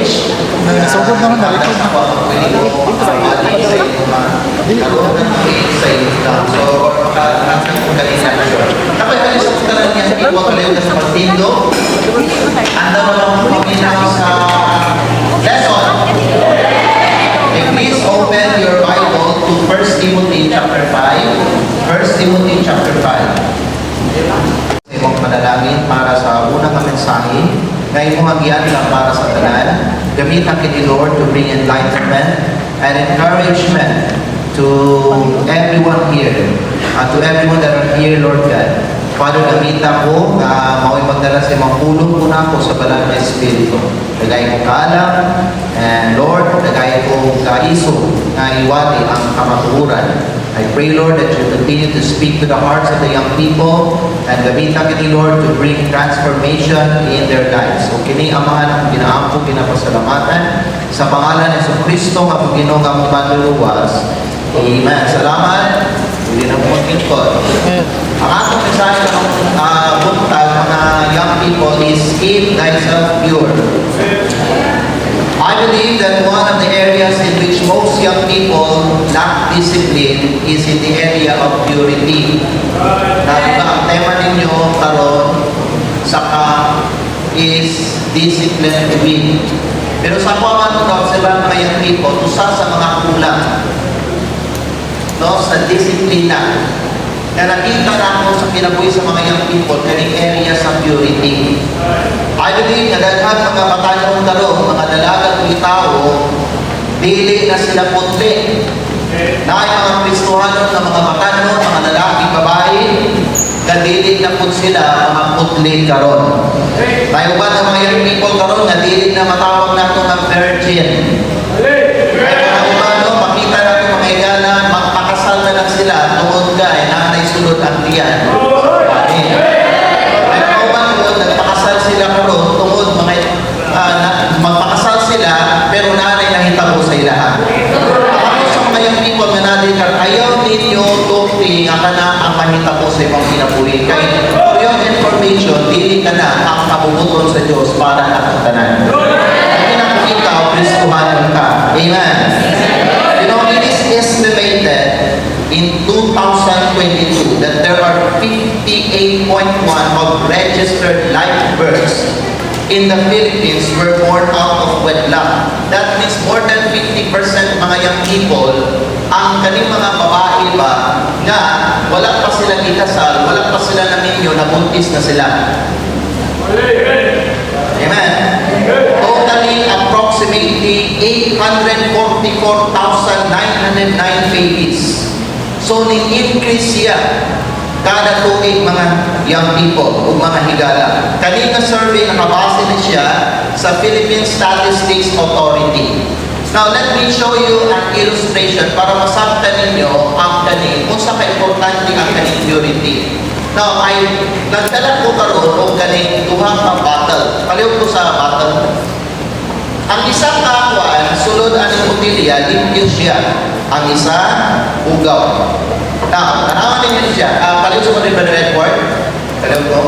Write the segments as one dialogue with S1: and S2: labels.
S1: Nasugod naman na rin.
S2: Please open your Bible to 1 Timothy chapter 5. 1 Timothy chapter 5. Ibang panalangin para sa unang mensahe. Ngayon mo hagyan lang para sa tanan. Gamitan kini Lord to bring enlightenment and encouragement to everyone here. To everyone that are here, Lord God. Father, gamitan ko na mao'y magdala sa mga pulong ko na ako sa banal na Espiritu. Lagay ko kaalam, and Lord, lagay ko kaiso na iwati ang kamatuhuran. I pray, Lord, that you continue to speak to the hearts of the young people and gamitan kini, Lord, to bring transformation in their lives. So, kini amahan ang ginaampo, ginapasalamatan sa pangalan ni Kristo nga Panginoon nga mong manluluwas. Amen. Salamat. Hindi na mo mag-ingkot. Ang atong mensahe ng buntag, mga young people, is keep thyself pure. I believe that one of the areas in which most young people lack discipline is in the area of purity. Diba ang tema ninyo karon saka is discipline to win. Pero sa kuwaman daw sila mga young people, tusa sa mga kulang, no, sa disiplina. Na nakita na ako sa kinabuhi sa mga young people, kaning area sa purity. I believe na daghan mga batanong karon, mga dalagang tao, dili na sila puti. Na ay mga Kristohanon na mga batanon, mga lalaki, babae, na dili na po sila mga putli karon. Tayo ba ng mga young people karon, na dili na matawag na ito ng virgin. Makita na ito mga igala, magpakasal na lang sila, tungod ka, nanay sulod ang tiyan. Ay kauban ko, nagpakasal sila karon, tungod mga magpakasal sila, pero nanay nahitabo sa ilahan. Ako sa mga young people na natin, ayaw ninyo tupi nga ka na ang mahitabo sa ibang kinabuhi. Kaya for your information, dili ka na ang kabubuton sa Diyos para nakatanan. Hindi na kung ikaw, Kristohanon ka. Amen. You know, it is estimated in 2022 that there are 58.1 of registered live births in the Philippines were born out of wedlock. That means more than 50% mga young people, ang kaning mga babae ba nga wala pa sila ikasal, wala pa sila naminyo, nabuntis na sila. Amen. Totally, approximately 844,909 babies. So, ni-increase siya kada tuig mga young people o mga higala. Kanina survey, nakabase na siya sa Philippine Statistics Authority. Now, let me show you an illustration para masabtan ninyo ang kanin, kung sa ka-importante ang kanin purity. Now, nagdala ko karoon o kanin duhang ang bottle. Palihog ko sa bottle. Ang isang kakuan, sulod aning botilya, limpyo siya. Ang isa, ugaw. Now, tanawan ninyo siya. Palihog sa mga Brother Edward. Palihog ko.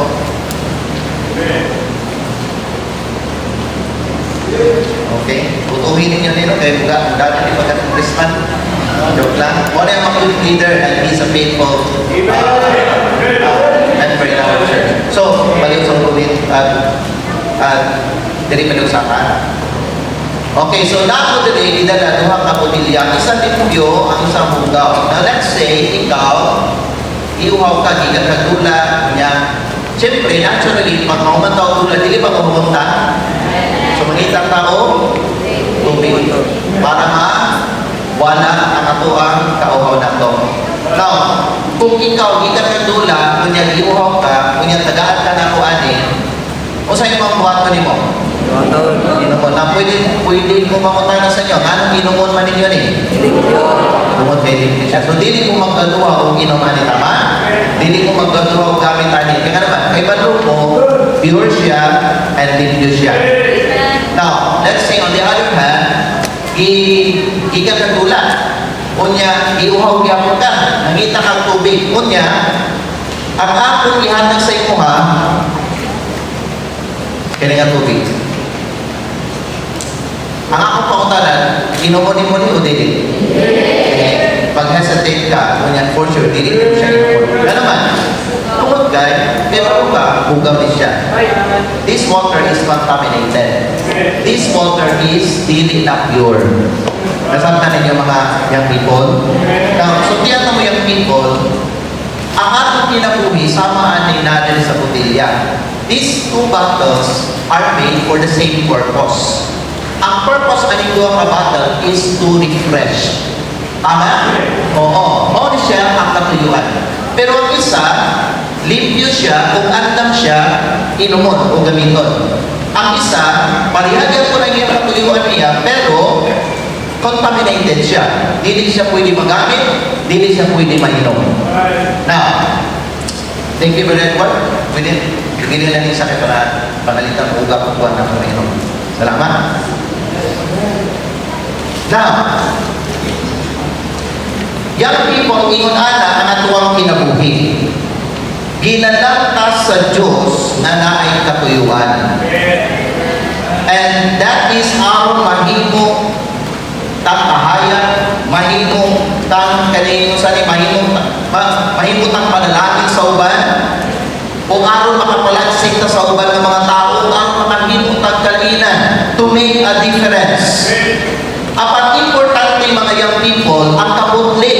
S2: Okay. Utuhin ninyo nito kay Buga. Dati ni Pagkat-Christman. Joke lang. Wala yung mga youth leader and he's a faithful member in our church. So, palihog sa utuhin at diri panusapan. Okay, so na ko today, idala duha ka botilya, isa limpyo, ang isang ugaw. Now let's say, ikaw, iuhaw ka, gigan ka tula, niya. Siyempre, naturally, pag mauman tao tula, dili ba mamunta? So, mangitang tao, tubig. Para wala ang atuang kauhaw na to. Now, kung ikaw, gigan ka tula, kunya iuhaw ka, kunya tagaan ka na ko ani, o sa'yo mga buhat ko ni mo? Inuman na pwede ko mamutana sa inyo. Anong inuman man ninyo ni? Inuman pwede siya. So, dili ko maggaduha o inuman ni tama. Dili ko maggaduha o gamit ani. Kaya naman, kay Badro mo, pure siya and limpyo siya. Now, let's say on the other hand, ikagagula. Unya, iuhaw niya po ka. Nangita kang tubig. Unya, ang akong ihatag sa imo ha, kaya nga tubig. Inomoni-moni o dili? Pag-hesitate ka, kunyan for sure, dili mo siya inomoni. Ano naman? Tungkol guy, pero ka, bugaw din siya. This water is contaminated. This water is dili na pure. Nasabtan ninyo mga young people? Now, so tiyan mo young people, ang atong kinabuhi, samaan din natin sa botilya. These two bottles are made for the same purpose. Ang purpose ng duha ka bottle is to refresh. Tama? Oo. Mao siya ang katuyuan. Pero ang isa, limpyo siya kung andam siya inumon o gamiton. Ang isa, parihagyan ko na yung katuyuan niya, pero contaminated siya. Dili siya pwede magamit, dili siya pwede mainom. Now, thank you for that one. Bigyan na niya sa akin para panalitan mo uga kung buwan na mainom. Salamat. Now, young people, ingon ana ang atuang kinabuhi. Ginalangtas sa Diyos na naay katuyuan. And that is our mahimo tang kahayag, mahimo tang kanino sa ni mahimo tang panalangin sa uban. Kung aron makapalansig ta sa uban ng mga tao, ang makahimo tang kalinan to make a difference. Apat importante mga young people, ang kabutli.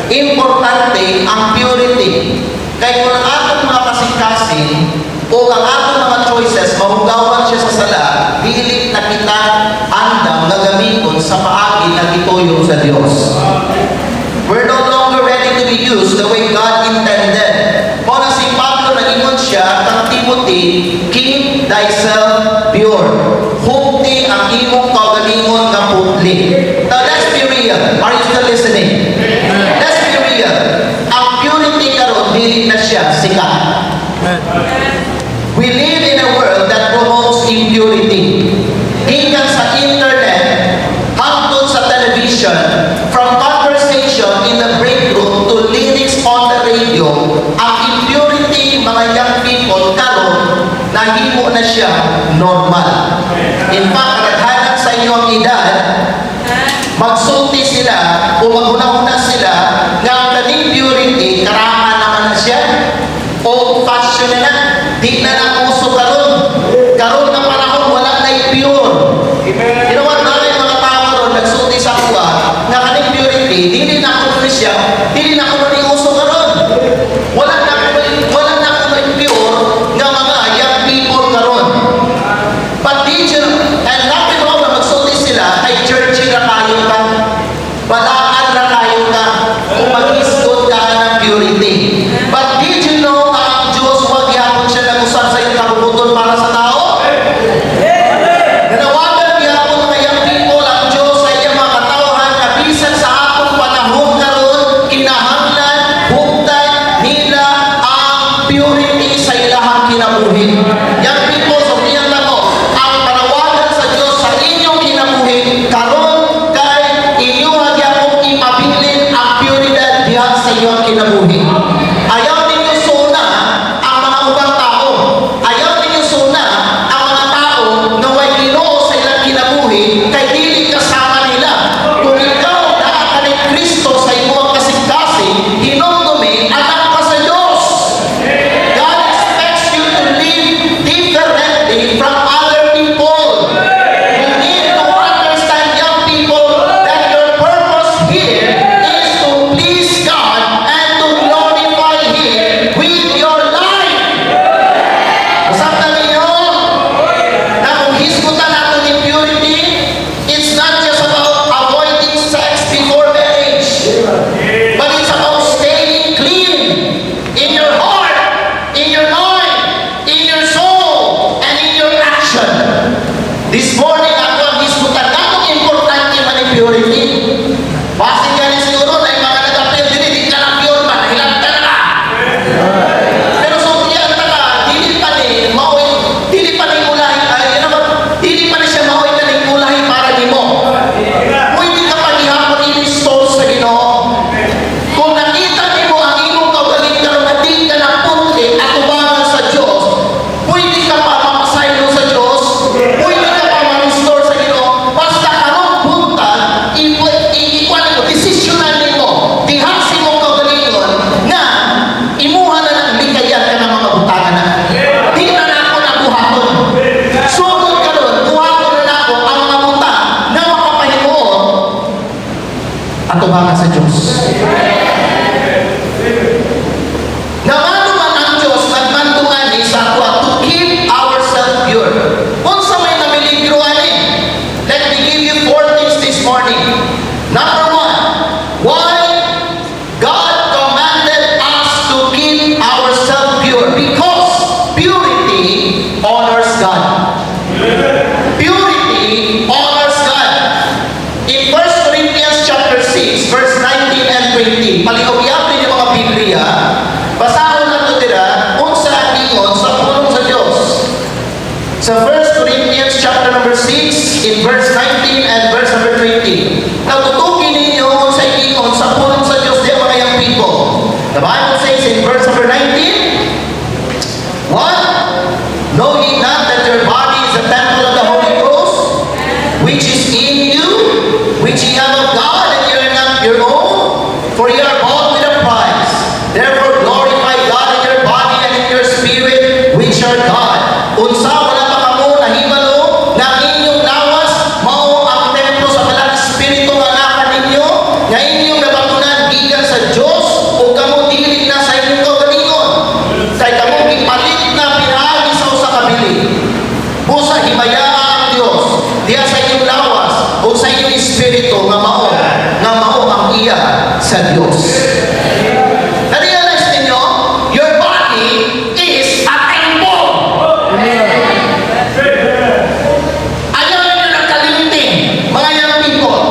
S2: Importante ang purity. Kaya kung ang atong mga kasing-kasing o ang atong mga choices, mahugawan siya sa sala, dili na kita andam na gamiton sa paagi na gituyo sa Diyos. We're no longer ready to be used the way God intended. Kung si Pablo nag-ingon siya, kang Timothy, keep thyself pure. Hukti ang imong kagalingon ng putli. Now let's be real. Are you still listening? Let's be real. Ang purity karon dili na siya sikat. We live in a world that promotes impurity. Gikan sa internet, hangtod sa television, from conversation in the break room to lyrics on the radio, ang impurity mga young people karon nahimo na siya normal. In fact, kadaghanan sa inyong edad, magsulti sila o maghuna-huna sila nga ang kaning purity, karaman naman na siya. Old fashion na, di na nakuso karon. Karon na panahon, wala na pure. You know what, namin mga tao karon, nagsulti sa kuha, nga kaning purity, dili na ako na siya, dili na ako na uso karon. Wala na ako na pure nga mga young people karon. But did you, and natin mo na magsulti sila, ay churchy na kayo ka, balaan na kayo ka, kung mag-isgot ka ng purity. But did you know na ang Diyos wag yapon siya nag-usap sa iyong kabubuton para sa tao? Nanawagan yapon ng young people ang Diyos sa iyong mga katauhan kabisan sa atong panahon karon, kinahanglan, hugdan nila ang purity sa ilahang kinabuhi. Young people, sabihan lang mo, ang panawagan sa Diyos sa inyong kinabuhi karon kay inyong yapon ipabilin ang puridad diha sa iyong kinabuhi. Ayaw ninyo suna ang mga ubang tao. Ayaw ninyo suna ang mga tao na way Ginoo sa ilang kinabuhi kay dili kasama nila. Kung ikaw naa ni Kristo sa imong kasing-kasing, hinumdumi anak ka sa Diyos. God expects you to live differently from other people. You need to understand, young people, that your purpose here is to please God and to glorify Him with your life. Masabtan ninyo na kung hisgutan natin yung purity, it's not just about avoiding sex before marriage, but it's about staying clean in your heart, in your mind, in your soul, and in your action. This morning, ako ang hisgutan na kung importante man yung purity. Base ka rin siguro na yung mga nag-appeal din, hindi ka na pure ba? Nahilang ka na. Pero so, yan na ka, dili pa ni ulahi, dili pa ni siya mauwi ka ni ulahi para ni mo. Pwede ka pa ni hapon i-restore sa Ginoo. Kung nakita ni mo ang imong kaugaling karon na di ka na putli at ubangan sa Diyos, pwede ka pa mapasaylo sa Diyos, pwede ka pa ma-restore sa atubangan sa Diyos. Nga ano man ang Diyos, nagmantungan ni sa ato to keep ourselves pure. Kung sa may namiligro let me give you 4 things this morning. Number 1, why God commanded us to keep ourselves pure? Because purity honors God. Purity honors God. In 1 Corinthians chapter 6, verse 19 and 20, paliog-yapin yung mga Biblia, basahon na ito dira, kung saan ingon sa pulong sa Diyos. Sa 1 Corinthians chapter number 6, in verse 19 and verse number 20, natutukin ninyo kung sa ingon sa pulong sa Diyos, diya mga young people. The Bible says in verse number 19, 1, know ye not that your body is a temple of the Holy Ghost, which is in you, which ye have of God, and ye are not your own, for ye are bought with a price. Therefore glorify God in your body and in your spirit, which are God. Unsa wala pa kamo nahibalo nga inyong lawas mao ang templo sa Balang Espiritu nga naka ninyo, nga inyong nabatunan gikan sa Dios, o kamo dili na sa inyong kaugalingon. Kay kamo gipalit na pinagi sa usa ka bili. Busa himayaan ang Dios diha sa inyong lawas o sa inyong espiritu nga mao ang iya sa Dios. Na-realize ninyo, your body is a temple. Ayaw ninyo nagkalimting, mga young people,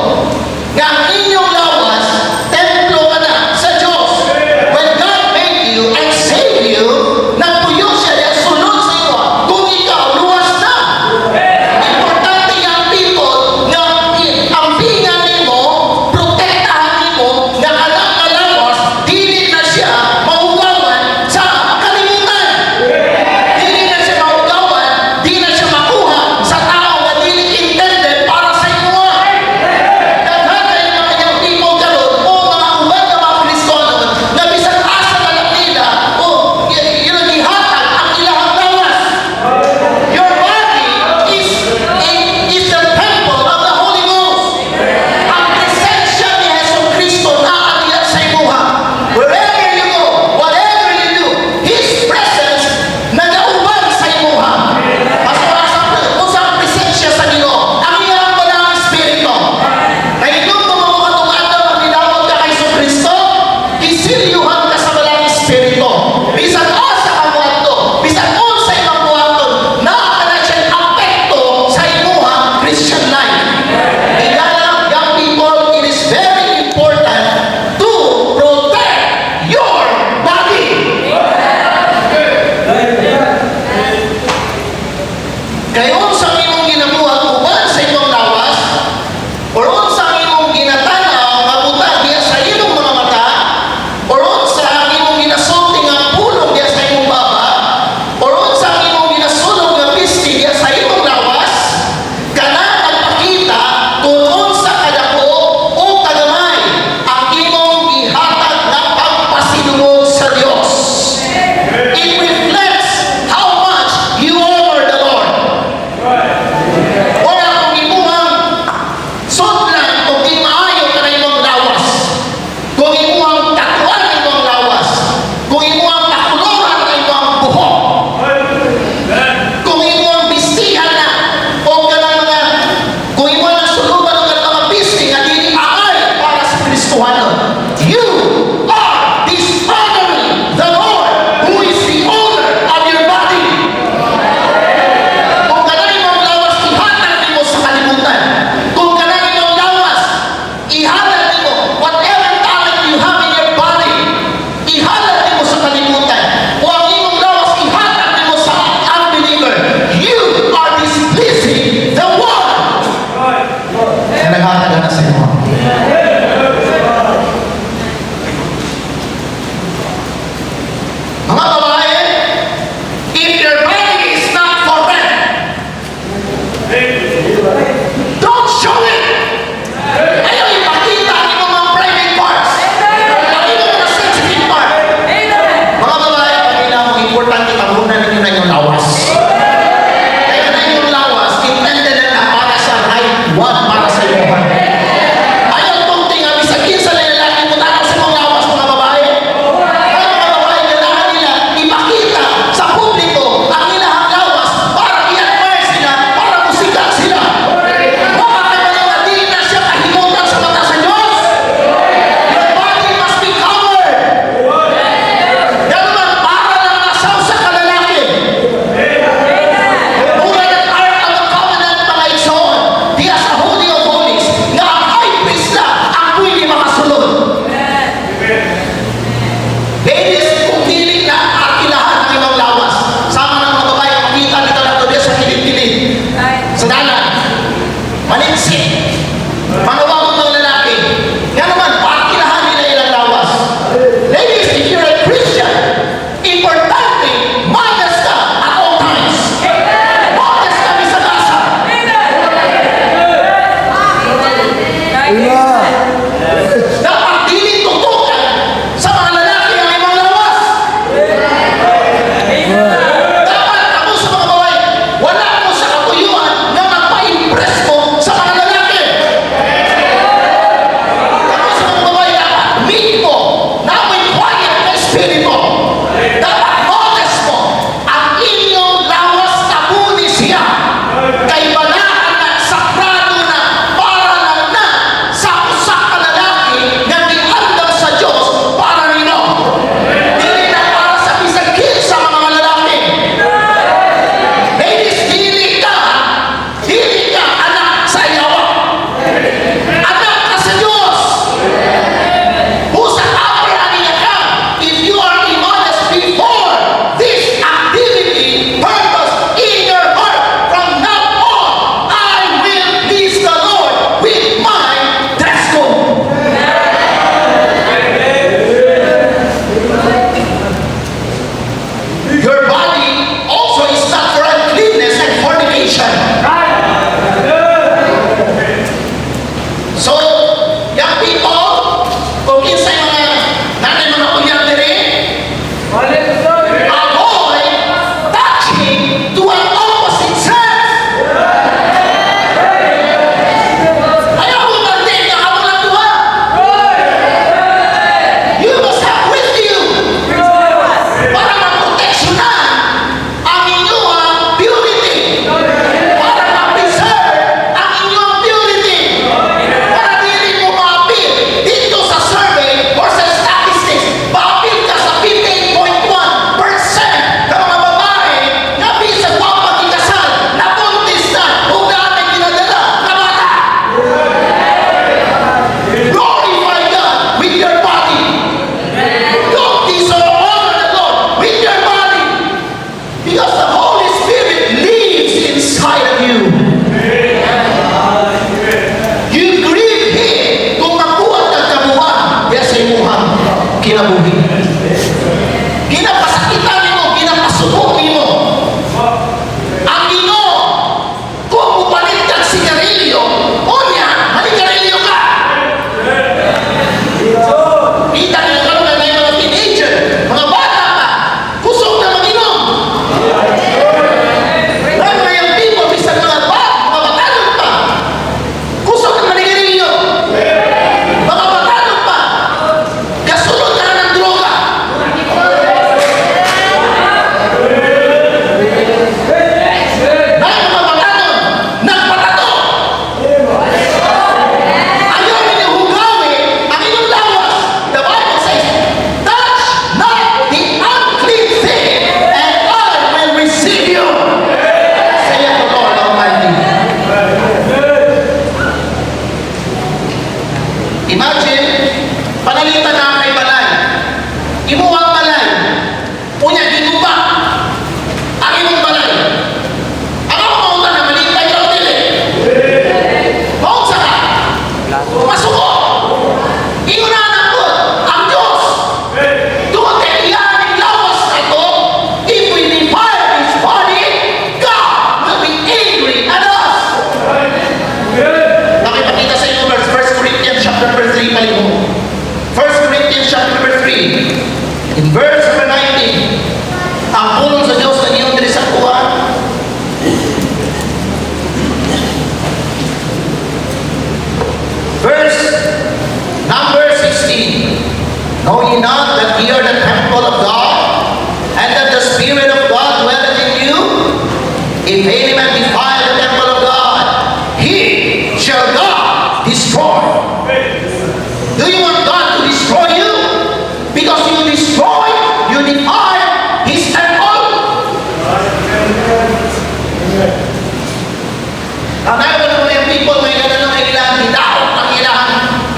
S2: nga ang inyong lawas, templo ka na sa Diyos. When God made you and saved you, nagpuyo siya niya sunod sa iyo. Kung ikaw, luwas na. Importante young people, nga ang pingan mo, protektahan mo, nga alam ka lawas,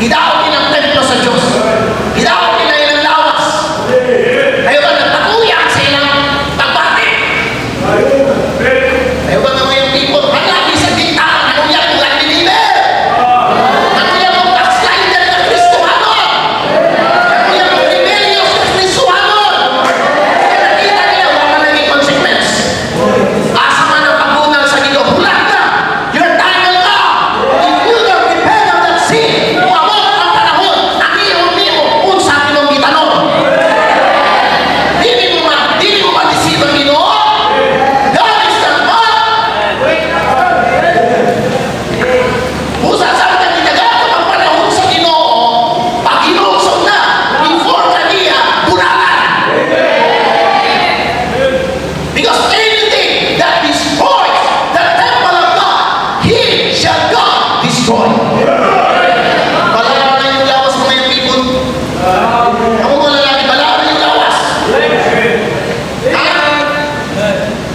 S2: Gidaot din ang templo sa Diyos. Gidaot din na ilang lawas. Ayaw ba nagpatuya sa ilang pagbati? Ayaw ba nga yung people, halagi sa diktahan, ano yan kung unbeliever? Ano yan kung backslider na Kristohanon? Ano yan kung rebellious na Kristohanon? Kaya nakita niya, wala naging consequence. Asa man ang pagbunan sa Ginoo, hulat na! Your time will come! If you don't repent of that sin, umabot ang panahon, naniyo, unsa kinong gitanong. Dili mo ma-deceive ang Ginoo? God is not God! Usa sa atin gitagat kapag panahon sa Ginoo, pag hinungsog na, before kaniya, bunalan. Because anything that destroys the temple of God, He shall God destroy. Balaan na yung lawas mga yung people. Ako mga lalaki, balaan na yung lawas.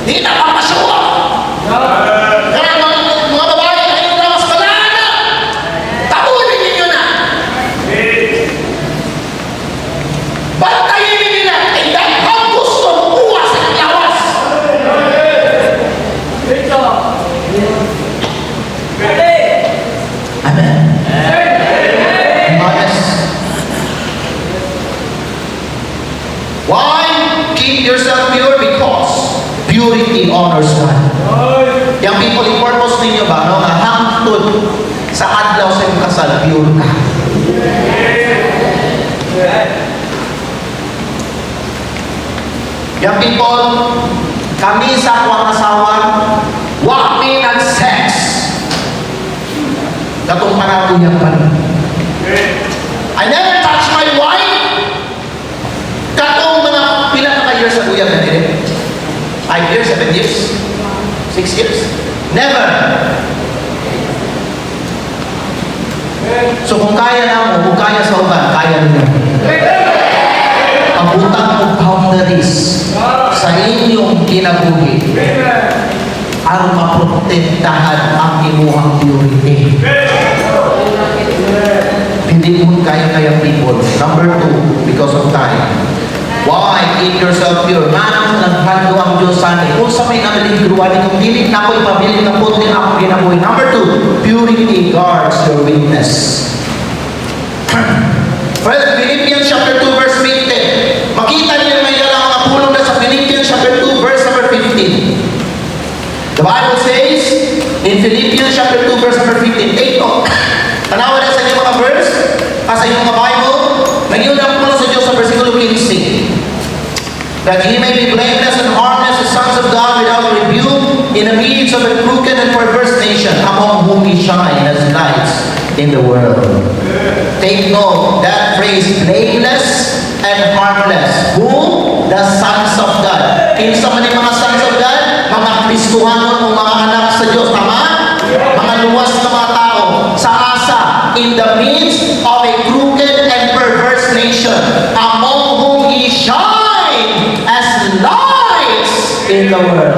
S2: Hindi na papasuwa. Kaya mga babae, ay yung lawas, balaan na. Tapunin ninyo na. Bantayin nila. And dahil ang gusto kuha sa lawas. Amen. Yes. Why keep yourself pure? Because purity honors God. Yung people, yung purpose ninyo ba, no? Nga hangtod sa adlaw sa iyong kasal, pure ka. Yung people, kami sa akwang asawan, walking and sex. Katong panahon niya pa. I never touch my wife. Katong mga pila na ka-years sa uyag na din. 5 years, 7 years, 6 years. Never. So kung kaya na mo, kung kaya sa uban, kaya nyo. Pagutang mo boundaries sa inyong kinabuhi. Aron maprotektahan ang imuhang purity. Hindi mo kaya people. Number 2, because of time. Why? Keep yourself pure. Manang naghando ang Diyos sa akin. Kung sa may nabiligruan, kung dili na ako'y pabiling na puti na akong ginabuhi. Number 2, purity guards your witness. Well, Philippians chapter 2 verse 15. Makita niyo may dalang mga pulong na sa Philippians chapter 2 verse number 15. The Bible says in Philippians chapter 2 verse number 15. Take note. Tanawa na sa inyong mga verse, sa inyong mga Bible, nagyunang po sa Diyos sa versikulo 15. That He may be blameless and harmless, the sons of God without rebuke, in the midst of a crooked and perverse nation, among whom He shine as lights in the world. Take note, that phrase, blameless and harmless. Who? The sons of God. Kinsa man yung mga sons of God? Mga Kristohanon o mga anak sa Diyos. Tama? Mga luwas na mga tao. Sa asa, in the midst of a crooked and perverse nation, among whom He shine as lights in the world.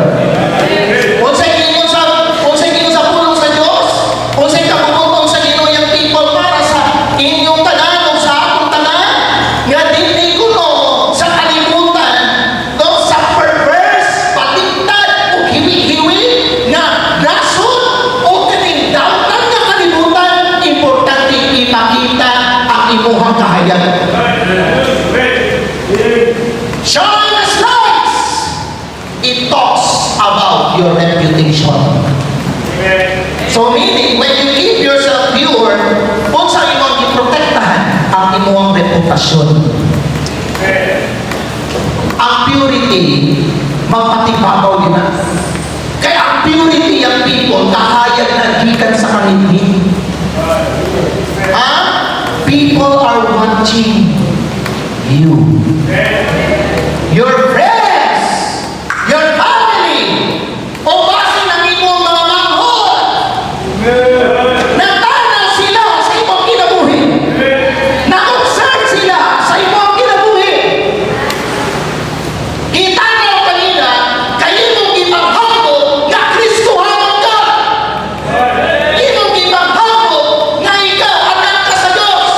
S2: Unsay gingon sa pulong sa Diyos? Unsay kabubutong sa Ginoo yung people para sa inyong tanan o sa akong tanan? Nga dili kuno sa kalibutan o sa perverse, baliktad o hiwi-hiwi na nasod o kaning dautan nga kalibutan, importante ipakita ang imuhang kahayag. Shine as lights. It talks about your reputation. So meaning, when you keep yourself pure, kung sa imong giprotektahan ang imong reputasyon. Ang purity, magpatibabaw din na. Kaya ang purity ang people, kahayag na gikan sa kanilin. People are watching you. Your friends, your family, o base ng imong mga manghod. Natanaw sila sa imong kinabuhi. Na-observe sila sa imong kinabuhi. Itanaw kanina, kayo mong ipaghambog na Kristohanon ka. Imong ipaghambog na ikaw anak ka sa Diyos.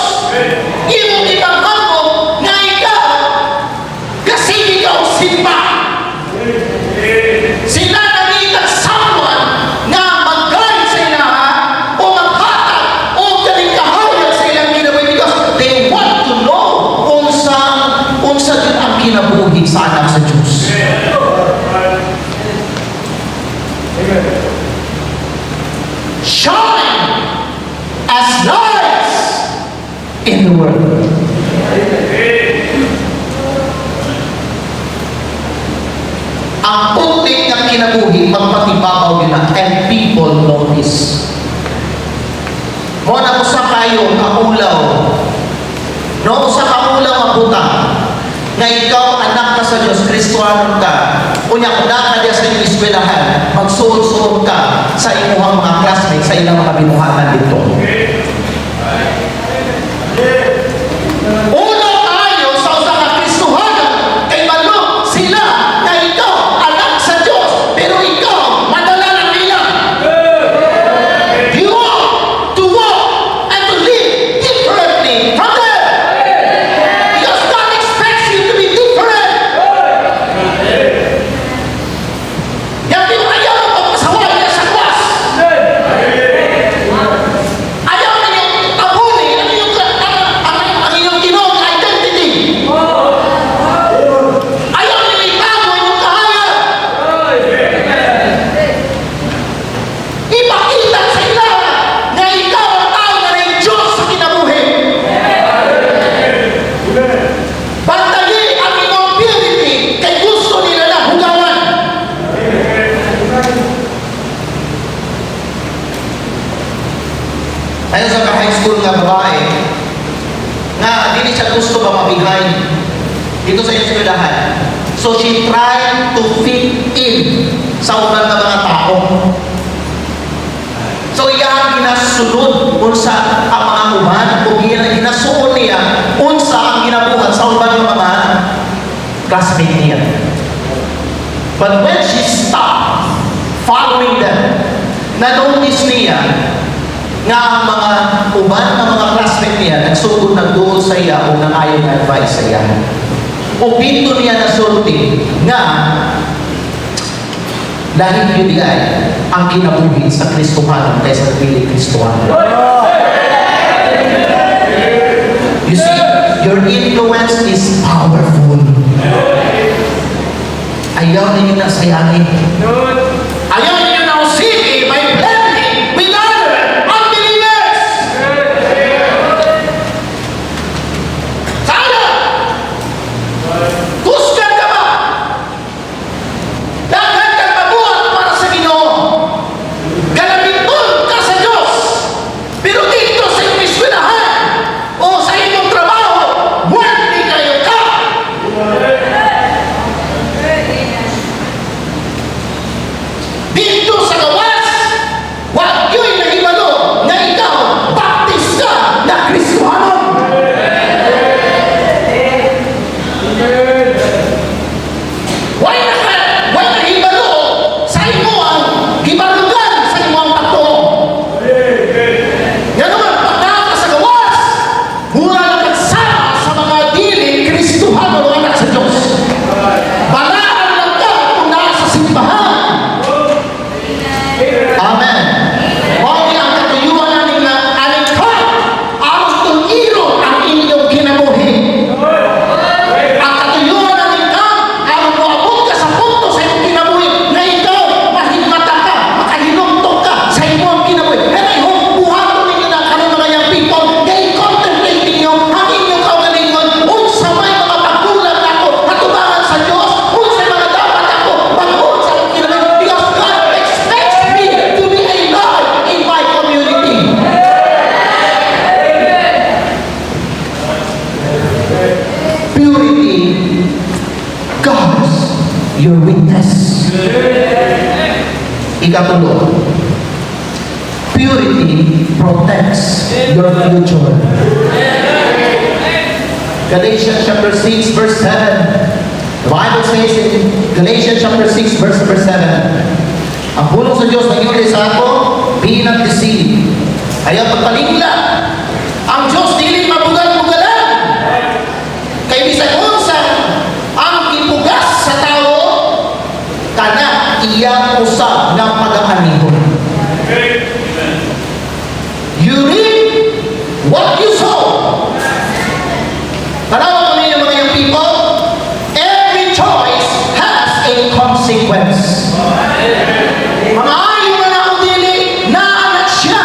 S2: shine as lights in the world. Ang putik ng kinabuhi, magpatibabaw nila, and people notice. Muna usa kayo, kaulaw. No, usa kaulaw ang butang. Nga ikaw, anak ka sa Diyos, Kristohanon ka. Unya, kung ka diya sa iyong eskwelahan, magsuot-suot ka sa imuhang mga classmates, sa ilang mga binuhatan dito. Uno tayo sa usa ka Kristohanon, kay malo sila na ikaw, anak sa Diyos, pero ikaw, madala ng nila. You want to walk and to live differently from them. Because God expects you to be different. Yang di ayaw mo pagpasaway niya sa kwas. Ayaw na yung tabunin, ang iyong ginawang identity. Ayaw na yung itago yung kahayag. Ipakita sa ila na ikaw ang tao na rin Diyos sa kinabuhi. Bantayi ang iyong purity kay gusto nila na hugawan. Ayun sa high school nga babae, nga hindi siya gusto ba mabigay dito sa eskwelahan. So she tried to fit in sa uban ng mga tao. So iyang ginasunod unsa ang mga uban o ginasuon niya unsa ang ginabuhat sa uban ng mga classmate niya. But when she stopped following them, na-notice niya nga ang mga uban ng mga classmate niya nagsugod nagduol sa iya o nangayon na advice sa iya. O dito niya nasulti nga dahil yun ay ang kinabuhi sa Kristohanon kaysa sa pili Kristohanon. You see, your influence is powerful. Ayaw ninyo na sayangin. Ayaw ninyo na usipin by blending with other unbelievers. Sana! Kusgan ka ba? Daghan kang mabuhat para sa Ginoo. Galamitun ka sa Diyos. Pero dito sa iyong eskwelahan o sa iyong trabaho, worthy kayo ka. Dito sa gawas, wag yo'y nahibalo na ikaw, baptist ka na Kristohanon. Why nahibalo sa imo ang gibarugan sa imo ang pato. Yan naman, pagka sa gawas, mura lang kagsama sa mga dili Kristohanon o anak sa Diyos. Balaan lang ka kung nasa simbahan. Amen. Mao ang katuyuan namin na alikha aron tungiro ang inyong kinabuhi. Ang katuyuan namin ka aron moabot ka sa punto sa iyong kinabuhi na ikaw mahigmata ka, makahinumtok ka sa iyong kinabuhi. Kaya ihong buhaton ninyo na karon mga young people, kay contemplate ninyo ang inyong kaugalingon unsa may mga pagkulang nako katubangan sa Dios, unsa mga dapat ako bangon sa akong kinabuhi, because God expects me to be a light in my community. Purity guards your witness. Ikatulo, purity protects your future. Galatians chapter 6 verse 7. The Bible says in Galatians chapter 6 verse number 7, ang pulong sa Diyos na iyon sa ako, be not deceived. Ayaw pagpalingla. Ang Diyos dili mabugal-bugalan. Kay bisan unsa ang gipugas sa tao, kana iya usab ng pag-aanihon. You reap what you sow. Tanawan mo ninyo mga young people, every choice has a consequence. Mga ayaw na akong dili, naanak siya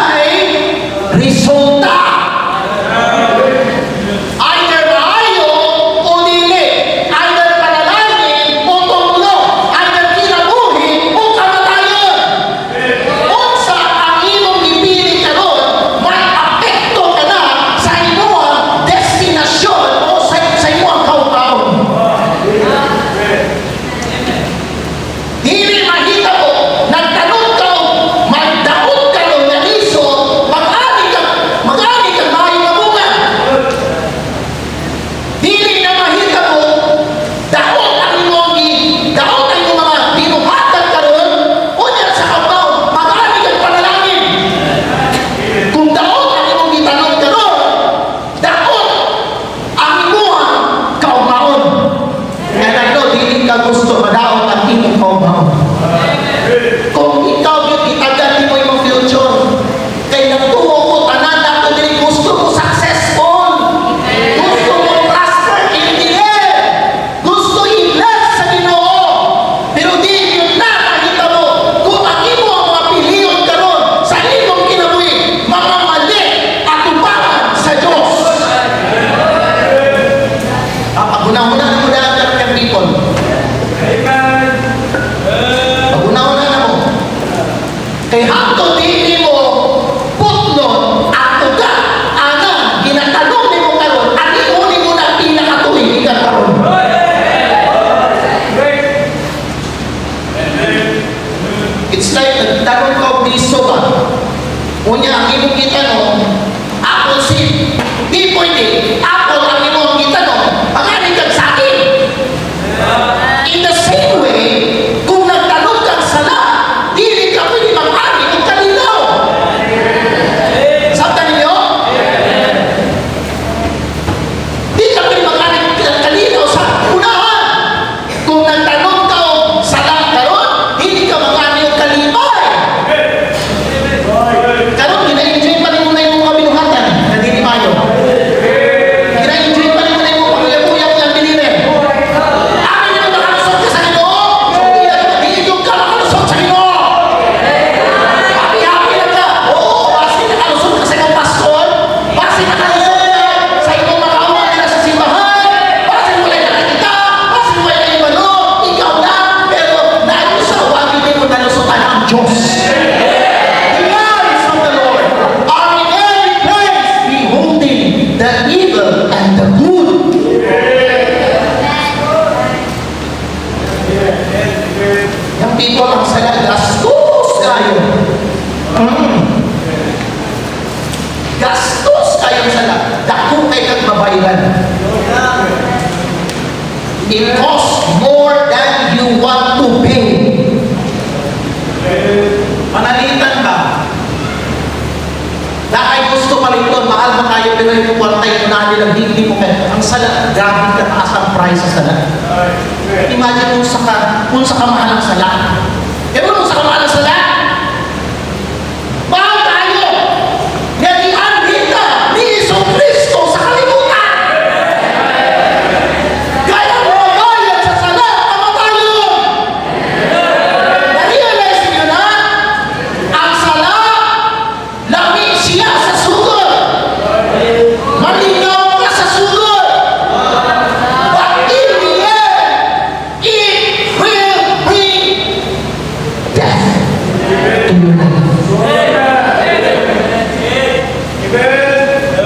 S1: Kunya, ang imong kita no, apple seed. Di pwede, apple ang imong kita no, panganin kang sa akin. In the same way, kung nagtanong kang sala, di ka pwede mag-ani ng kalinaw. Sabta ninyo? Di ka pwede mag-ani ng kalinaw sa unahan. Kung nagtanong ka o sala karon, hindi ka mag-ani ng kalibay. Karon, gina-enjoy pa rin mo na yung mga binuhatan na dinimayo. Gina-enjoy pa rin mo na yung mga pamilya-puyang ng binire. Amin na makalusot ka sa Ginoo. Hindi ka makalusot sa Ginoo. Happy-happy lang ka. Oo, basi nakalusot ka sa iyong pastor. Basi nakalusot ka sa iyong makauman nila sa simbahan. Basi wala nakakita. Basi wala yung ano. Ikaw na. Pero nalusot, wagi din mo nalusotan ang Diyos. The eyes of the Lord are in every place, beholding the evil and the good. Yung people ang sala, gastos kayo. Gastos kayo sala. Dako kayo nagbabayaran. It costs more than you want to pay. Panalitan ba? Dahil gusto paliton, mahal ba kayo, pero yung kwartay na nilang hindi mo kayo. Ang sala, grabe ka taas ang price sa sala. Imagine kung sa kamahal ang sala. Pero kung sa kamahal ang sala, mahal tayo. Natihan kita ni Isong Kristo sa kalimutan. Kaya mo magayad sa sala, kamatayon. Na-realize niyo na, ang sala, lami siya sa sugod. Malinaw ka sa sugod. But in the end, it will bring death to your life.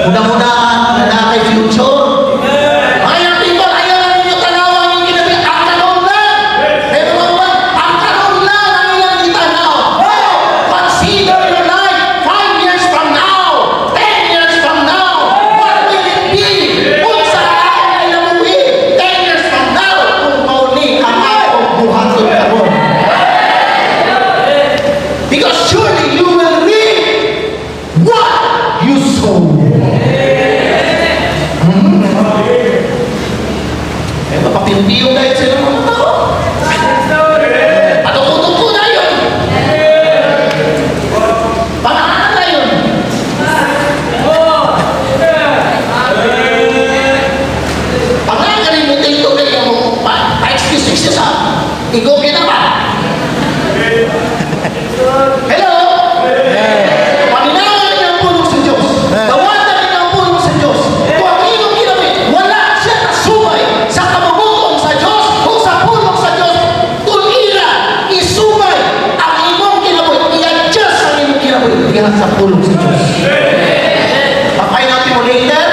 S1: Mudah-mudahan na kay future. Ayaw people, ayaw na ninyo tanawan yung ginabi. Ang tanong lang. Pero ang tanong lang ang ilang itanaw. Consider your life 5 years from now, 10 years from now. What will it be? Kung saan ay namuhi 10 years from now, kung mauli ang ako buhaton karon. Because surely you will reap what you sow. Eh, mapapimpiyo dahil sila mga tao. Patukot-tukot na yun. Panaan na yun. Pagkakarin mo dito kayo mo, pa-excuse ha. Igo ka na ba? Hello? Paminawan niya ang pulong sa Diyos. Tawanan niya ang pulong sa Diyos. Kung ang iyong ginamit, wala siya nasumay sa kababukong sa Diyos o sa pulong sa Diyos. Tulira, isumay ang iyong ginamit. I-adjust ang iyong ginamit. Iyan sa pulong sa Diyos. Papayin natin mo later,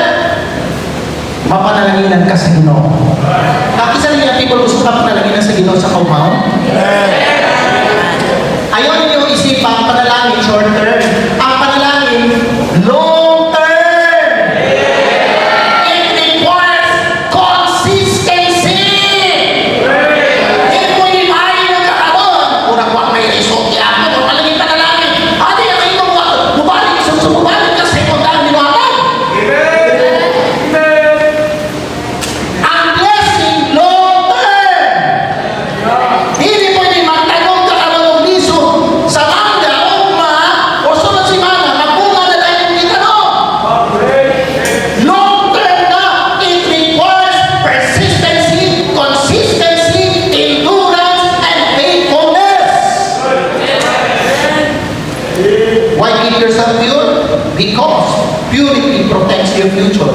S1: mapanalaginan ka sa Ginoo. Nakisa niya people gusto ka panalaginan sa Ginoo sa kaumaw? Ayaw ninyo isipan panalangin short term. Ang panalangin, long term. It requires consistency. Hindi mo imahin ng kakaroon. Kurang wak may result yan. Kung palaging panalangin, adi ang iyong bubalik. Bubalik ka sa iyong dahil minuatan. Ang blessing, long term. Hindi pwede magtanong ka karoon ng liso sa mangga, ugma, o sunod si mana, magbunga na lang yung itanong. Long term na, it requires persistency, consistency, endurance, and faithfulness. Why keep yourself pure? Because purity protects your future.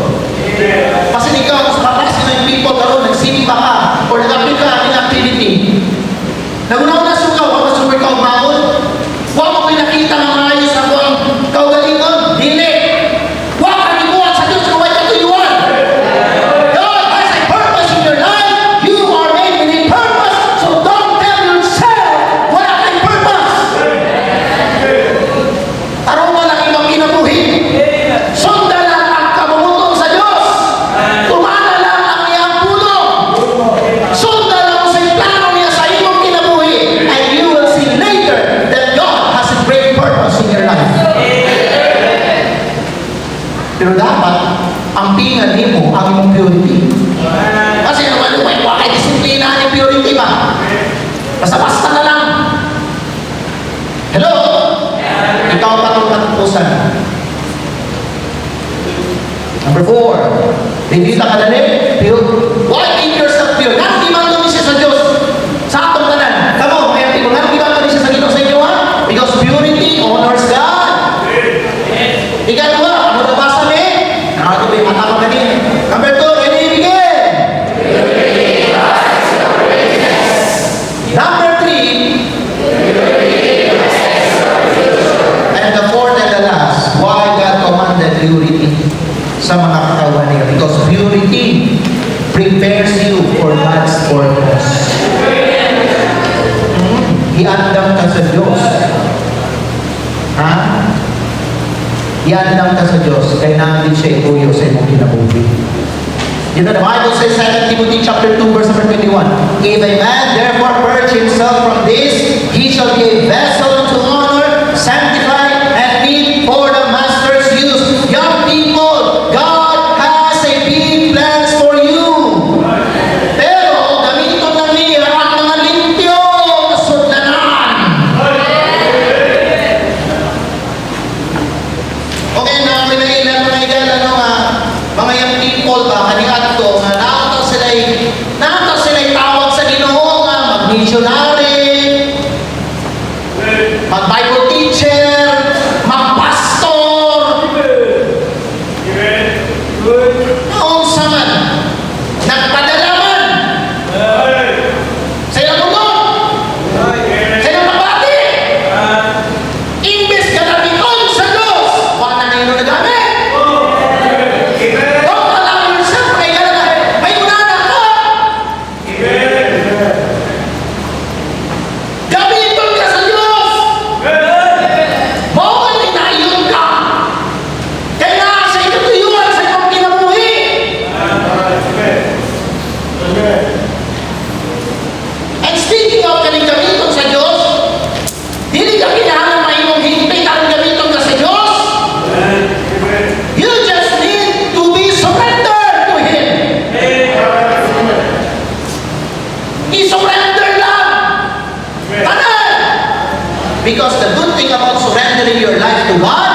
S1: Kasi ikaw, sa kapasi ng people karoon, nagsimba ka, or nag-apil ka ng activity, nagunaw na sugaw, ako super kaugmahon. Huwag mo pinakita ng maayos ako ang kaugalingon. Dili. Huwag ka limuan sa Diyos kung may katuyuan. God has a purpose in your life. You are made with a purpose. So don't tell yourself wala kang purpose. Tarungan lang katapusan. Number 4, hindi na kadali, pure. Why keep yourself pure? Nang di man siya sa Diyos, sa atong tanan. Kamo, kaya tipo, nang di man siya sa Ginoo sa inyo, ha? Because purity honors God. Ikalawa, ano na basa ni? Nakakabay, mata ka ni. Number 2, ready, begin! Number 3, and the fourth and the last, why God commanded purity sa mga katawan niya? Because purity prepares you for God's purpose. Iandam ka sa Diyos. Ha? Iandam ka sa Diyos, kaya namin siya ituyo sa imong kinabuhi. You know, the Bible says, 2 Timothy chapter 2, verse number 21, if a man therefore purge himself from this, he shall be a vessel unto honor, sanctified, and meet for the master's use. Young people, God has a big plans for you. Pero, gamiton lang niya ang mga limpyo na sudlanan. Okay, na pinailan mga ilan, mga young people ba, kanihat ko, nga nakataw sila'y tawag sa Ginoo nga, mag-missionary, mag-Bible teacher, mag-pastor. Noong sa man, nagpadala man. Sa ilang mundo, sa ilang mabati. Imbes ka nabiton sa Diyos, wala na yun nagamit. Don't allow yourself, kaya na, may unana ka. Gamiton ka sa Diyos. Bawal inayon ka. Kaya sa ikatuyuan sa iyong kinabuhi. And speaking of kaning gamiton sa Diyos, dili ka kailangan mayroong hintay ang gamiton ka sa Diyos. You just need to be surrendered to Him. I-surrender lang. Tanan! Because the good thing about surrendering your life to God,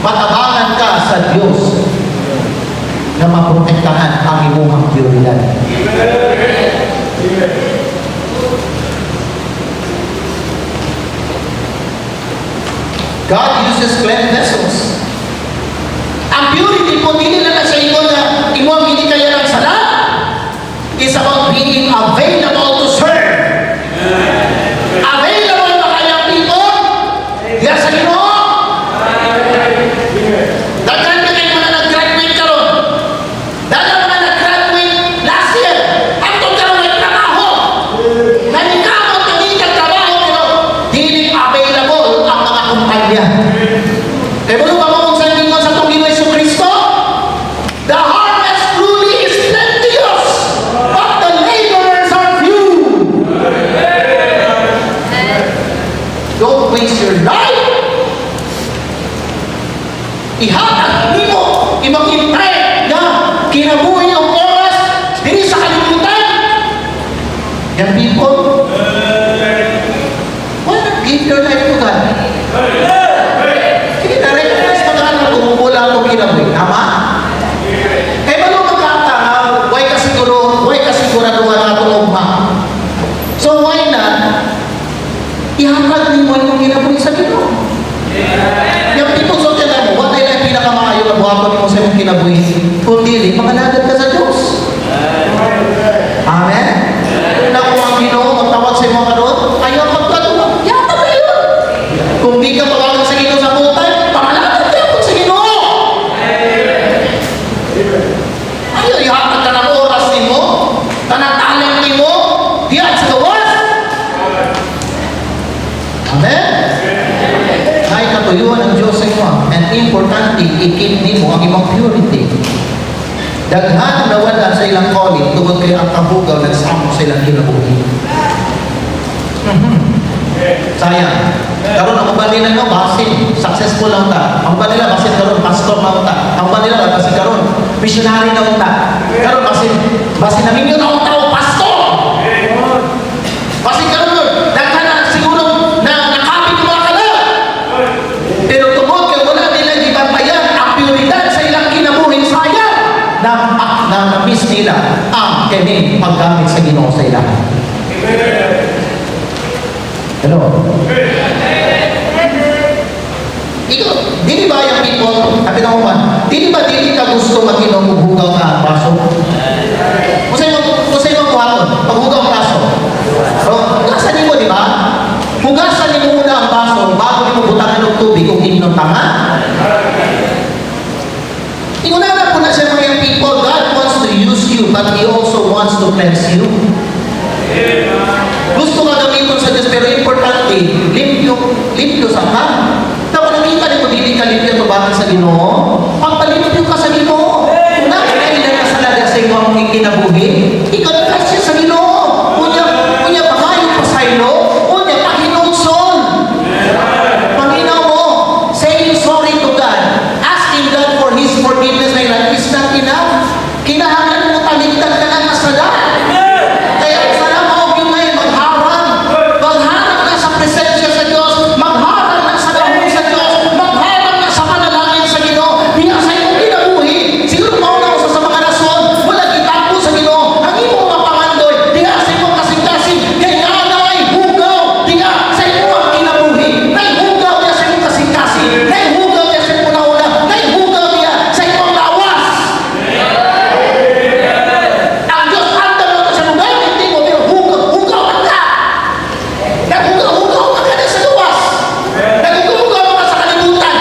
S1: matabangan ka sa Diyos na maprotektahan ang imong prioridad. God uses clean vessels. Ang purity po, hindi na sa inyo na imuang hindi kaya ng sala. It's about being available to serve. Available ba kayang people? Diyan sa Ginoo? Daghan na kayo mga nag-graduate karon. Daghan mga nag-graduate last year. Ang karon may trabaho. Nanikamot na hindi trabaho, pero hindi available ang mga kumpanya. Kaya mo ba mo kung saan gingon sa itong Ginoo Jesu Kristo? The harvest truly is plenteous, but the laborers are few. Don't waste your life. Ihatag nimo imong impre na kinabuhi ang oras diri sa kalibutan. Young people, why not give your life to God? Sige na rin, mas magkano kumubula itong kinabuhi. Tama? Kaya ba nung magkata, why ka sigurado nga itong ugma? So why not ihatag nimo imong kinabuhi sa Ginoo? Yung people sa tiyan mo, what ay lang pinakamaayo na buhaton mo sa imong kinabuhi? Kung dili, makalagad ka sa Diyos. Amen? Na kung ang Ginoo magtawag sa imong karoon, ayaw magkatuwa. Yata ba yun? Kung di ka tawagin sa Ginoo sa buhay, pamalagad ka sa Ginoo. Ayaw, ihatag ka ng oras nimo, tanang talent nimo, diyan sa gawas. Amen? Ay katuyuan ng Diyos sa inyo, and importante, i-keep nimo ang imong purity. Daghan na wala sa ilang calling, tungod kayo ang kabugaw nagsamo sa ilang kinabuhi. Sayang. Karon ang uban nila no, basin, successful lang ta. Ang uban nila, basin karon, pastor na ta. Ang uban nila, basin karon, missionary na ta. Karon, basin namin yun ang tao, pastor! Basin karon yun, daghan na siguro na nakapit mga ka na. Pero na miss nila ang kini paggamit sa Ginoo sa ilaha. Hello? Ikaw, dili ba yung people, sabi na man, dili ba dili ka gusto mag-inom kung hugaw ka ang baso? Kung sa'yo buhaton, paghugaw ang baso. So, hugasan mo, di ba? Hugasan mo muna ang baso bago mo butangan ng tubig kung inom tanga. Ingunahan po na siya mga people, God wants to use you, but He also wants to cleanse you. Gusto ka gamitin sa Diyos, pero importante, limpyo sa ka. Tapos nakita mo, hindi ka limpyo tubakan sa Ginoo. Pagpalimpyo ka sa Ginoo, una, kailan ka sa laga sa iyo ang ikinabuhi, ikaw na kasi sa Ginoo. Unya, pangayon pa sa ilo, unya, pahinungson. Panginaw mo, saying sorry to God, asking God for His forgiveness na ilan, is not enough. Kinahanglan mo taligtad ka ng masala. Kaya sana mo yung ngayon magharap na sa presensya sa Diyos, magharap na sa dahon sa Diyos, magharap na sa panalangin sa Ginoo. Di nga sa iyong kinabuhi. Siguro mauna ko sa mga rason, wala kitapos sa Ginoo. Ang iyong mga pangandoy, di nga sa iyong kasing-kasing, kaya na'y hugaw. Di nga sa iyong kinabuhi. Na'y hugaw niya sa iyong kasing-kasing. Na'y hugaw niya sa iyong una-una. Na'y hugaw niya sa iyong lawas. Ang Diyos andam mo sa lugar, hindi mo, pero hugaw ka. Naghugaw ka na sa luwas. Naghugaw ka sa kalibutan.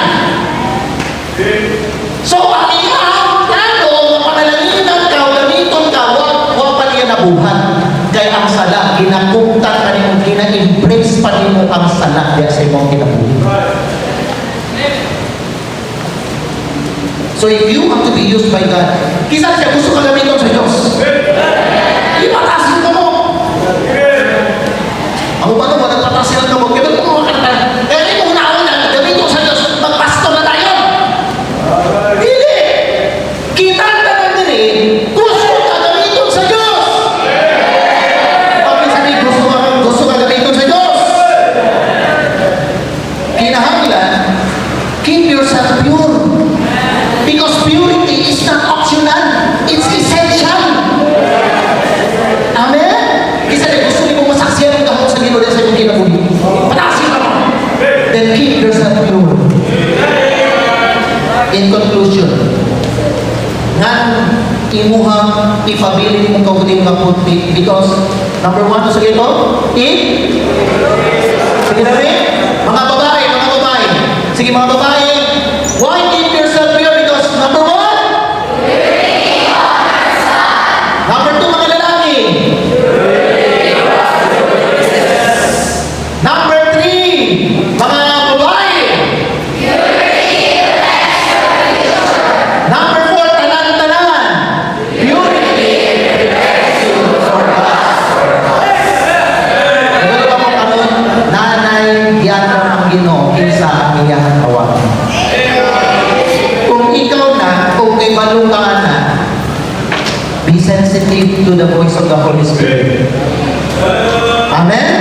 S1: So, ang iyang plano, mapanalanginan ka, gamiton ka, huwag pa niya nabuhat. Kaya ang sala, kinakumtan ka niyo, kina-impress pa niyo ang sala kaya sa imong kinabuhi. So, if you want to be used by God, kisa siya gusto ka gamiton sa Diyos. Ipatasin ka mo. Ang ba naman, nagpatasin ka mo, gamiton mo ka na. Kaya rin mo una-una, gamiton sa Diyos, magpasto na tayo. Hindi! Kita na naman din eh, gusto ka gamiton sa Diyos! Pag sabi, gusto ka gamiton sa Diyos! Kinahanglan, keep yourself pure. Because purity is not optional, it's essential. Amen? Isa na gusto niyo masaksiyan ng dahon sa Ginoo sa inyong kinabuhi. Patasin ka mo. Then keep yourself pure. In conclusion, nga imuhang ipabilin mong kauguling kapunti because number one, sige ito, sige namin, mga babae, sige mga babae, why keep yourself pure? Because number one, number two, mga lalaki, number three, mga babae, number four, tanan-tanan, purity, for God. Ano ba mo karon, nanay, yata ang Ginoo, kinsa ang iyang kawan. Kung ikaw na, kung may balungan na, be sensitive to the voice of the Holy Spirit. Amen?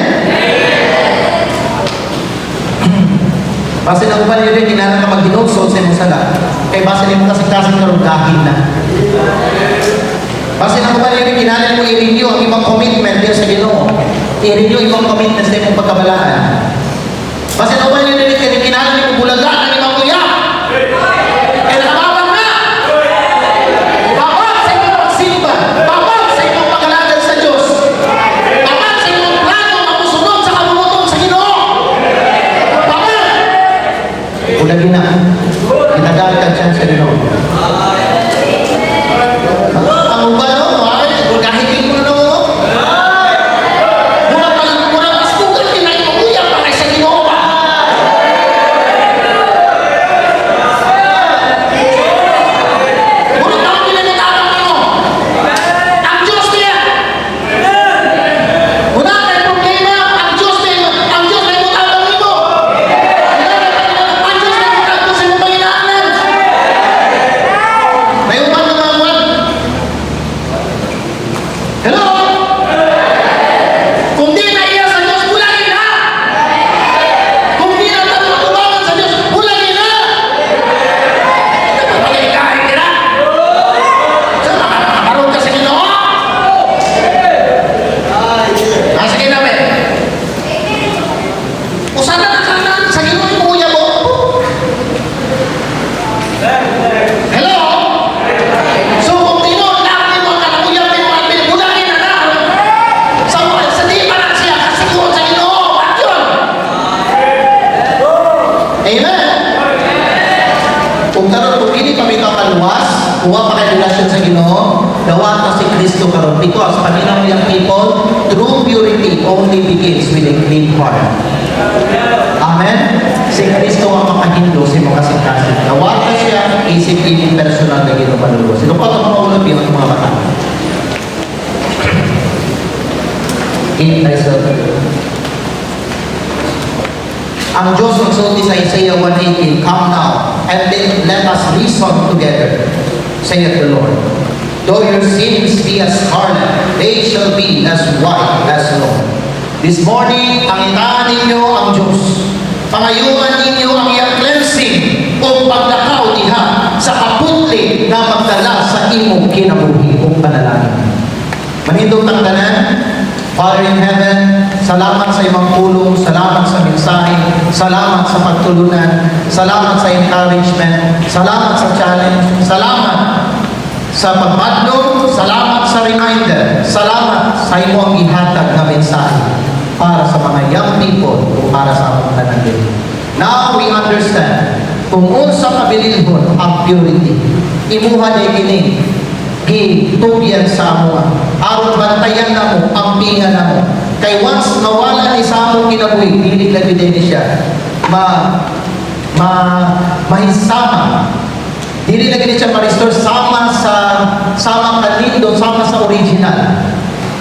S1: Basta na upan nyo rin, kinala ka mag-ginugson sa imong sala. Kaya basta nyo kasing-kasing karong dahil na. Basta na upan nyo rin, kinala mo i-renew ang ibang commitment din sa Ginoo. I-renew ibang commitment sa imong pagkabalaan. Basta na upan nyo rin, kinala nyo bulaga ng ibang kuya. Kaya nakabawang na! Bawang sa imong pagsimba. Bawang sa imong pag-alagan sa Diyos. Bawang sa imong plano mamusunod sa kabutong sa Ginoo. Bawang! Ulagin na. Itagalikan siya sa Ginoo. Ang ba no? Kahit mo na no? Muna mas bukan kinay mo kuya para sa Ginoo ba? Muna tao nila na tapang mo. Ang Diyos niya. Muna may problema. Ang Diyos niya. Ang Diyos na mo tapang mo. Ang Diyos na mo tapang sa mong panginaanan. Kung karon kung hindi kami kakaluwas, kuha pa kay relasyon sa Ginoo, dawat na si Kristo karon. Because Panginoon yung people, true purity only begins with a clean heart. Amen? Si Kristo ang makahindo sa mga kasing-kasing. Dawat na siya, isip-isip personal na Ginoo paluwas. Sino pa ito mga ulap yun ang mga bata? Ang Diyos magsulti sa Isaiah 1:18, "Come now, and let us reason together, saith the Lord. Though your sins be as scarlet, they shall be as white as snow." This morning, pangitaan ninyo ang Diyos. Pangayuan ninyo ang iyang cleansing o paglakaw diha sa kaputli na magdala sa imong kinabuhi o panalangin. Manindog ng tanan, Father in heaven, salamat sa imong tulong, salamat sa mensahe, salamat sa pagtulunan, salamat sa encouragement, salamat sa challenge, salamat sa pagmadlong, salamat sa reminder, salamat sa imong gihatag na mensahe para sa mga young people o para sa among tanan. Now we understand kung unsa kabilihon ang purity. Imuha day kini gitugyan sa amo aron bantayan namo ang pinga namo kay once nawala ni sa among kinabuhi dili lagi din siya mahisama dili lagi siya ma-restore sama kanindo sama sa original.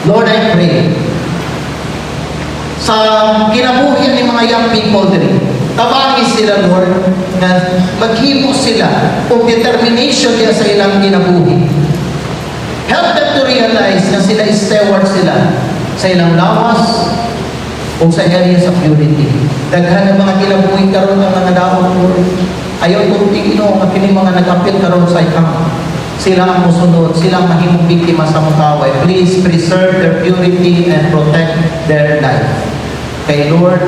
S1: Lord, I pray sa kinabuhi ni mga young people diri, tabangin sila, Lord, na maghimo sila o determination niya sa ilang kinabuhi. Help them to realize na sila steward sila sa ilang lawas o sa areas of purity. Daghan ng mga kinabuhi karon ng mga daon, Lord. Ayaw kong tingino ang kini mga nag-apil karon sa ikang. Sila ang musunod, sila ang mahimong biktima sa mukaway. Please preserve their purity and protect their life. Kay Lord,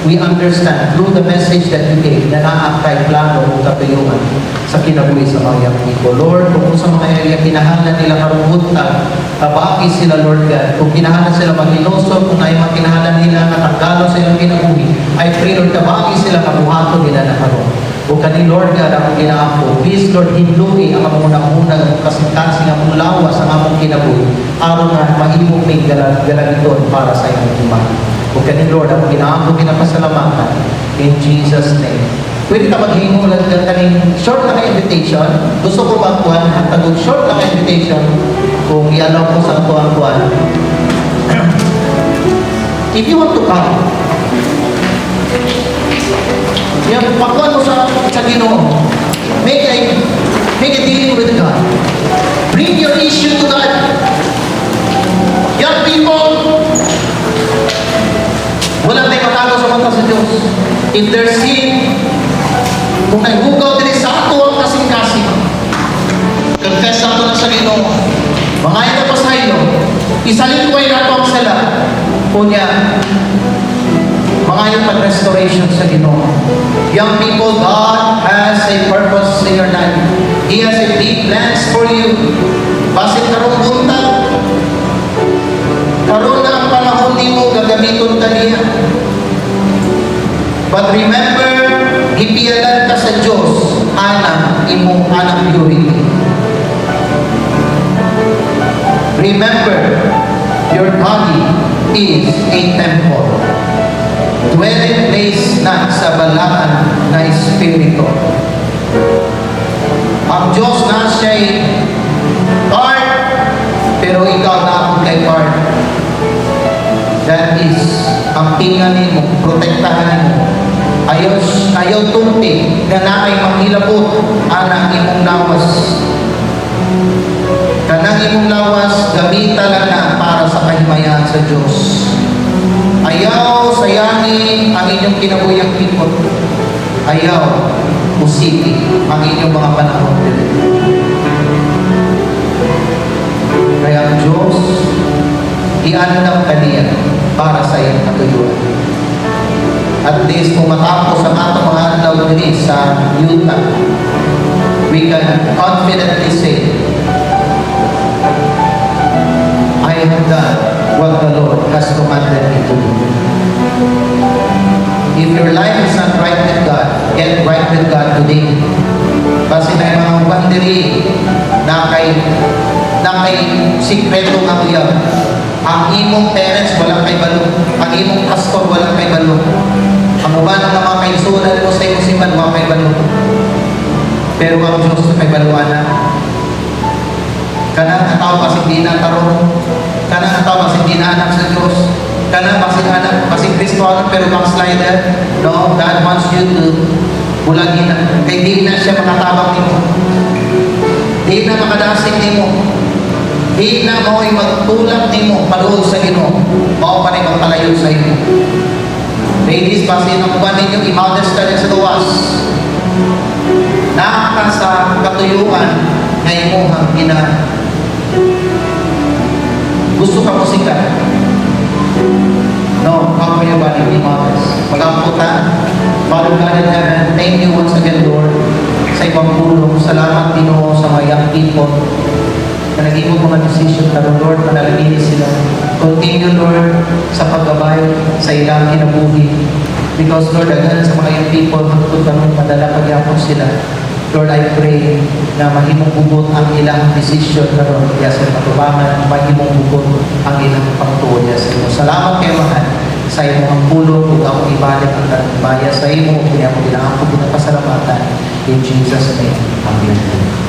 S1: we understand through the message that you gave na naakay plano o katuyungan sa kinabuhi sa mga young people. Lord, kung sa mga area kinahanglan nila karungutan, tabaki sila, Lord God. Kung kinahanglan sila mag-inosod, kung ay mga kinahanglan nila natanggalon sa ilang kinabuhi, I pray, Lord, tabaki sila kabuhato nila na karoon. O kani Lord God, ang ginaampo, please Lord, hindui ang amunang-unang kasing-kasing ang lawas ang among kinabuhi, aron nga mahimong may galagiton para sa inyong imahe. O kani Lord, ang ginaampo ginapasalamatan in Jesus' name. Pwede ka maghingo lang kaning short na invitation. Gusto ko magkuhan ang tagod short na invitation kung i-allow ko sa kuhan-kuhan. If you want to come, yung pagkuhan mo sa Ginoo, make a deal with God. Bring your issue to God. Young people, wala tayong matago sa mata sa Diyos. If there's sin, kung naghugaw din sa ato ang kasing-kasing, confess nato na sa Ginoo. Mga ito pa sa iyo, isalin ko ay nato ang sala. Kunya, mga ito pag-restoration sa Ginoo. Young people, God has a purpose in your life. He has a big plans for you. Basit karong buntag, karoon na ang panahon ni mo, gagamiton ka niya. But remember, ipialan ka sa Diyos, anak, imong anak purity. Remember, your body is a temple. Dwelling place na sa balaan na espiritu. Ang Diyos na siya'y part, pero ikaw na akong kay part. That is, ang tinganin mo, protektahan mo. Ayaw tumpi na naay manghilabot anang imong lawas. Kanang imong lawas, gamita lang na para sa kahimayan sa Diyos. Ayaw sayangin ang inyong kinabuyang people. Ayaw usipin ang inyong mga panahon. Kaya ang Diyos, ianap ka niya para sa iyong katuyuan. At least kung matapos ang atong mga adlaw din sa Utah, we can confidently say, I have done what the Lord has commanded me to do. If your life is not right with God, get right with God today.
S2: Kasi na mga uban diri na kay sikreto nga uyab. Ang imong parents walang kay balo. Ang imong pastor walang kay balo. Ang uban nga mga kaigsunan mo sa imong simbahan walang kay balo. Pero ang Diyos kay baluan na. Kanang tao kasi di na tarong. Kanang tao kasi di na anak sa Diyos. Kanang kasi anak, kasi Kristo pero backslider. No, God wants you to bulagin na. Kaya di na siya makatabang nimo. Di na makadasig nimo. Di na mo'y magtulak nimo paluhod sa Ginoo. Mao pa rin magpalayo sa imo. Ladies, basin ang kuwan ninyo, i-modest ka rin sa luwas. Nakaka sa katuyuan na imuhang ina. Gusto ka musika? No, how are you body be modest? Pag-amputan, Father God in heaven, thank you once again, Lord, sa ibang pulong. Salamat, Ginoo, sa mga young people na nag-imog mga decision na, Lord, manalangin sila. Continue, Lord, sa paggabay sa ilang kinabuhi. Because, Lord, agad sa mga young people, magtutulog kami, madala pagyapon sila. Lord, I pray na mahimong bugot ang ilang decision na ron kaya sa matubangan, mahimong bugot ang ilang pagtuon niya sa imo. Salamat kayo, mahal, sa imo ang pulong kung ako ibalik ang kanang baya sa imo, kaya mo ilang ang pupunang pasalamatan. In Jesus' name, Amen.